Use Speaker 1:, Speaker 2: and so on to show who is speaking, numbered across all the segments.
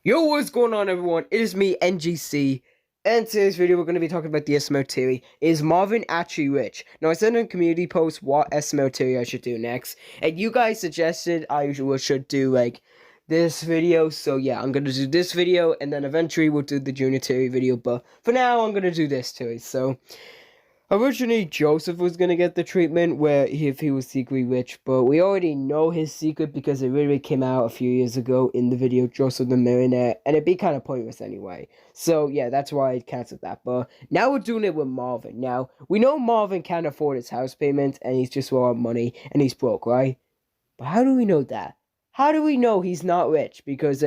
Speaker 1: Yo, what's going on, everyone? It is me, NGC, and in today's video, we're going to be talking about the SML theory. Is Marvin actually rich? Now, I sent in a community post what SML theory I should do next, and you guys suggested I should do, this video, so yeah, I'm going to do this video, and then eventually we'll do the junior theory video, but for now, I'm going to do this theory, so... Originally, Joseph was gonna get the treatment where if he was secretly rich, but we already know his secret because it really came out a few years ago in the video Joseph the Millionaire, and it'd be kind of pointless anyway. So yeah, that's why I canceled that. But now we're doing it with Marvin. Now we know Marvin can't afford his house payment, and he's just low on money, and he's broke, right? But how do we know that? How do we know he's not rich? Because,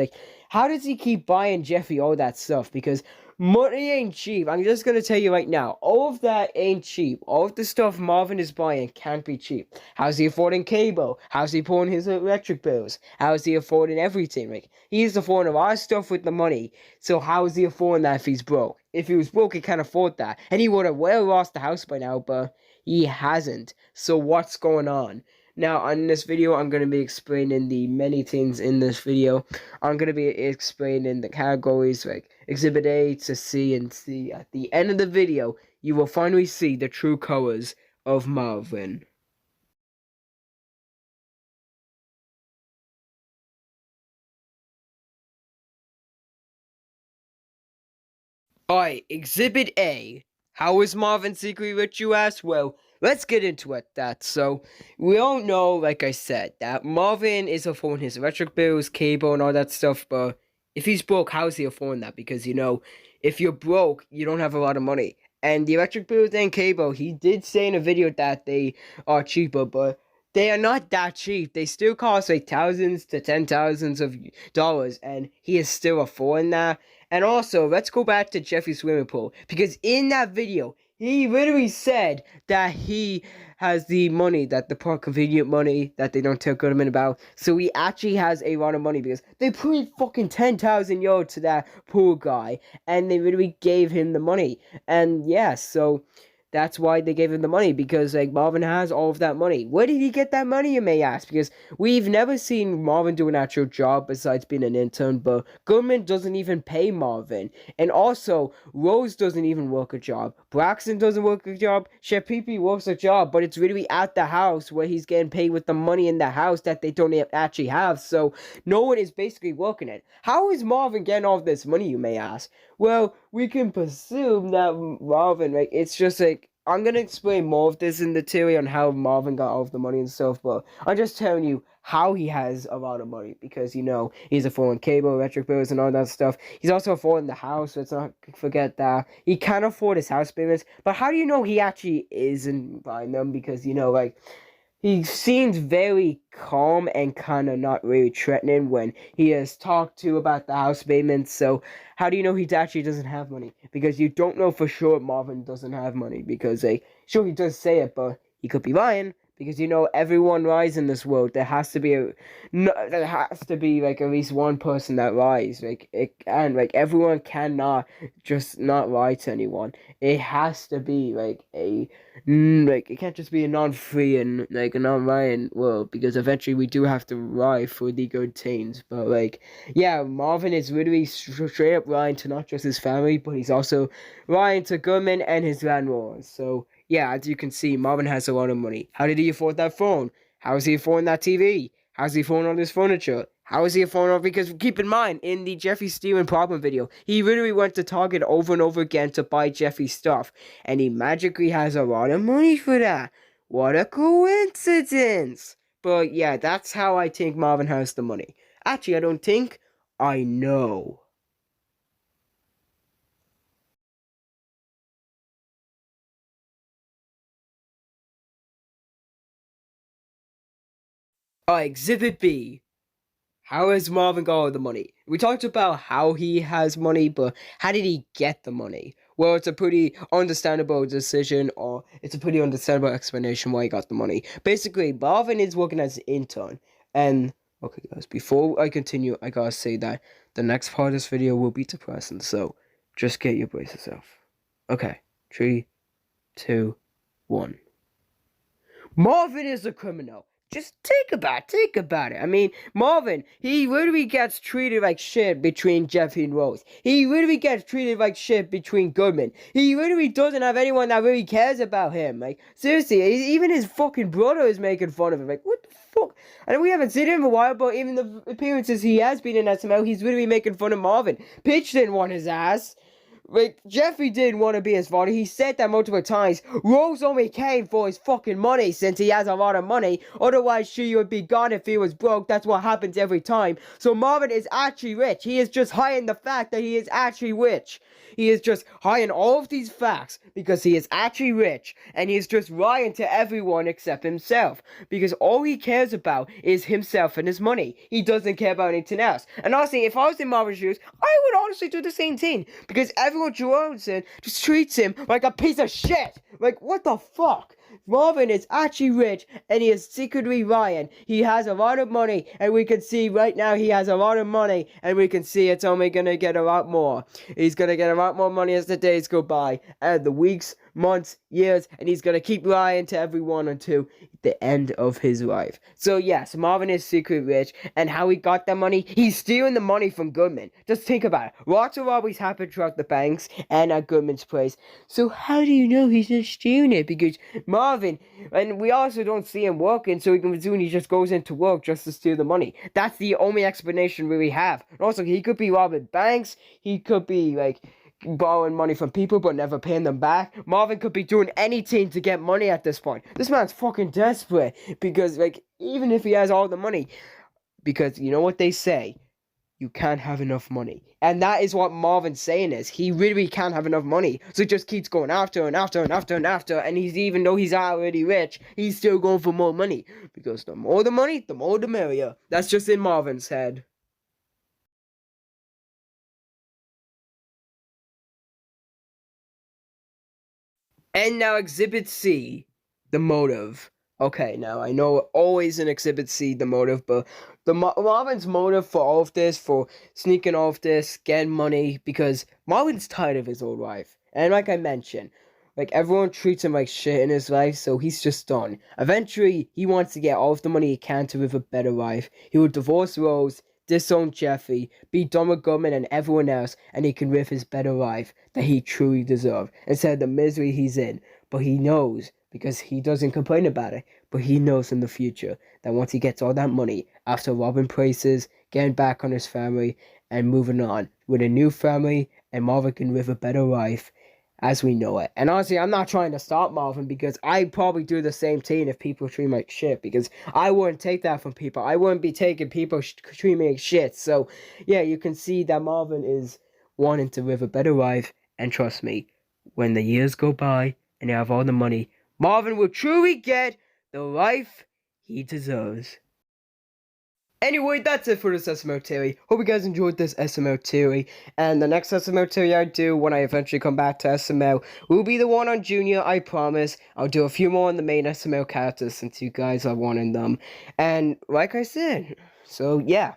Speaker 1: how does he keep buying Jeffrey all that stuff? Because money ain't cheap. I'm just gonna tell you right now, all of that ain't cheap. All of the stuff Marvin is buying can't be cheap. How's he affording cable? How's he paying his electric bills? How's he affording everything? Like, he's affording a lot of stuff with the money. So how is he affording that if he's broke? If he was broke, he can't afford that. And he would have well lost the house by now, but he hasn't. So what's going on? Now, on this video, I'm going to be explaining the many things in this video. I'm going to be explaining the categories like Exhibit A to C and C. At the end of the video, you will finally see the true colors of Marvin. Alright, Exhibit A. How is Marvin secretly rich, you ask? Well, let's get into it. So, we all know, like I said, that Marvin is affording his electric bills, cable, and all that stuff, but if he's broke, how is he affording that? Because, if you're broke, you don't have a lot of money. And the electric bills and cable, he did say in a video that they are cheaper, but they are not that cheap. They still cost like thousands to $10,000s of dollars, and he is still affording that. And also, let's go back to Jeffrey's swimming pool, because in that video, he literally said that he has the money, that the poor convenient money that they don't tell government about. So he actually has a lot of money because they paid fucking 10,000 euro to that poor guy, and they literally gave him the money. And yeah, so that's why they gave him the money, because like Marvin has all of that money. Where did he get that money, you may ask? Because we've never seen Marvin do an actual job besides being an intern, but government doesn't even pay Marvin. And also, Rose doesn't even work a job. Braxton doesn't work a job. Chef Pee works a job, but it's really at the house where he's getting paid with the money in the house that they don't actually have. So no one is basically working it. How is Marvin getting all this money, you may ask? Well, we can presume that Marvin, like, it's just like, I'm gonna explain more of this in the theory on how Marvin got all of the money and stuff, but I'm just telling you how he has a lot of money, because, he's affording cable, electric bills, and all that stuff. He's also affording the house, let's not forget that. He can afford his house payments, but how do you know he actually isn't buying them? Because, he seems very calm and kind of not really threatening when he is talked to about the house payments. So how do you know he actually doesn't have money? Because you don't know for sure Marvin doesn't have money. Because, sure, he does say it, but he could be lying. Because, everyone lies in this world. There has to be like at least one person that lies. Everyone cannot just not lie to anyone. It has to be it can't just be a non-free and like a non-lying world, because eventually we do have to lie for the good things. But yeah, Marvin is literally straight up lying to not just his family, but he's also lying to government and his landlords. So yeah, as you can see, Marvin has a lot of money. How did he afford that phone? How is he affording that TV? How's he affording all this furniture? How is he affording all? Because keep in mind, in the Jeffrey stealing problem video, he literally went to Target over and over again to buy Jeffrey's stuff, and he magically has a lot of money for that. What a coincidence! But yeah, that's how I think Marvin has the money. Actually, I don't think, I know. Exhibit B. How has Marvin got all the money? We talked about how he has money, but how did he get the money? Well, it's a pretty understandable decision, or it's a pretty understandable explanation why he got the money. Basically, Marvin is working as an intern. And, okay guys, before I continue, I gotta say that the next part of this video will be depressing, so just get your brace yourself. Okay, 3, 2, 1. Marvin is a criminal. Just think about it. I mean, Marvin, he literally gets treated like shit between Jeffy and Rose. He literally gets treated like shit between Goodman. He literally doesn't have anyone that really cares about him. Like, seriously, even his fucking brother is making fun of him. Like, what the fuck? I know we haven't seen him in a while, but even the appearances he has been in SML, he's literally making fun of Marvin. Pitch didn't want his ass. Like, Jeffrey didn't want to be his father. He said that multiple times. Rose only came for his fucking money since he has a lot of money. Otherwise, she would be gone if he was broke. That's what happens every time. So Marvin is actually rich. He is just hiding the fact that he is actually rich. He is just hiding all of these facts because he is actually rich. And he is just lying to everyone except himself. Because all he cares about is himself and his money. He doesn't care about anything else. And honestly, if I was in Marvin's shoes, I would honestly do the same thing. Because everyone surrounds him just treats him like a piece of shit. Like, what the fuck? Marvin is actually rich and he is secretly lying. He has a lot of money and we can see right now he has a lot of money and we can see it's only gonna get a lot more. He's gonna get a lot more money as the days go by and the weeks, months, years, and he's gonna keep lying to everyone until the end of his life. So yes, Marvin is secretly rich, and how he got that money, he's stealing the money from Goodman. Just think about it. Lots of robberies happen throughout the banks and at Goodman's place. So how do you know he's just stealing it? Because Marvin, and we also don't see him working, so we can assume he just goes into work just to steal the money. That's the only explanation we really have. And also, he could be robbing banks, he could be like borrowing money from people but never paying them back. Marvin could be doing anything to get money at this point. This man's fucking desperate because, like, even if he has all the money, because you know what they say, you can't have enough money. And that is what Marvin's saying is. He really can't have enough money. So he just keeps going after and after and after and after. And he's, even though he's already rich, he's still going for more money. Because the more the money, the more the merrier. That's just in Marvin's head. And now Exhibit C, the motive. Okay, now I know always in Exhibit C the motive, but Marvin's motive for all of this, for sneaking all of this, getting money, because Marvin's tired of his old wife. And like I mentioned, like everyone treats him like shit in his life, so he's just done. Eventually, he wants to get all of the money he can to live a better life. He will divorce Rose, disown Jeffy, be done with Goodman and everyone else, and he can live his better life that he truly deserves instead of the misery he's in. But he knows, because he doesn't complain about it, but he knows in the future that once he gets all that money, after robbing places, getting back on his family, and moving on with a new family, and Marvin can live a better life as we know it. And honestly, I'm not trying to stop Marvin because I probably do the same thing if people treat me like shit, because I wouldn't take that from people. I wouldn't be taking people treating me like shit. So yeah, you can see that Marvin is wanting to live a better life, and trust me, when the years go by and you have all the money, Marvin will truly get the life he deserves. Anyway, that's it for this SML theory. Hope you guys enjoyed this SML theory. And the next SML theory I do when I eventually come back to SML will be the one on Junior, I promise. I'll do a few more on the main SML characters since you guys are wanting them. And like I said, so yeah.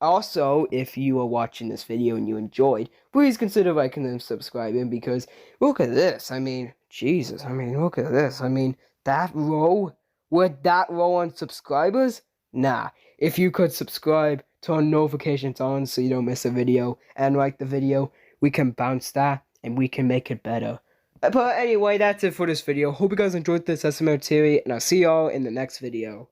Speaker 1: Also, if you are watching this video and you enjoyed, please consider liking and subscribing, because look at this. I mean, Jesus. I mean, look at this. I mean, that row? With that row on subscribers? Nah. If you could subscribe, turn notifications on so you don't miss a video, and like the video, we can bounce that and we can make it better. But anyway, that's it for this video. Hope you guys enjoyed this SML theory, and I'll see y'all in the next video.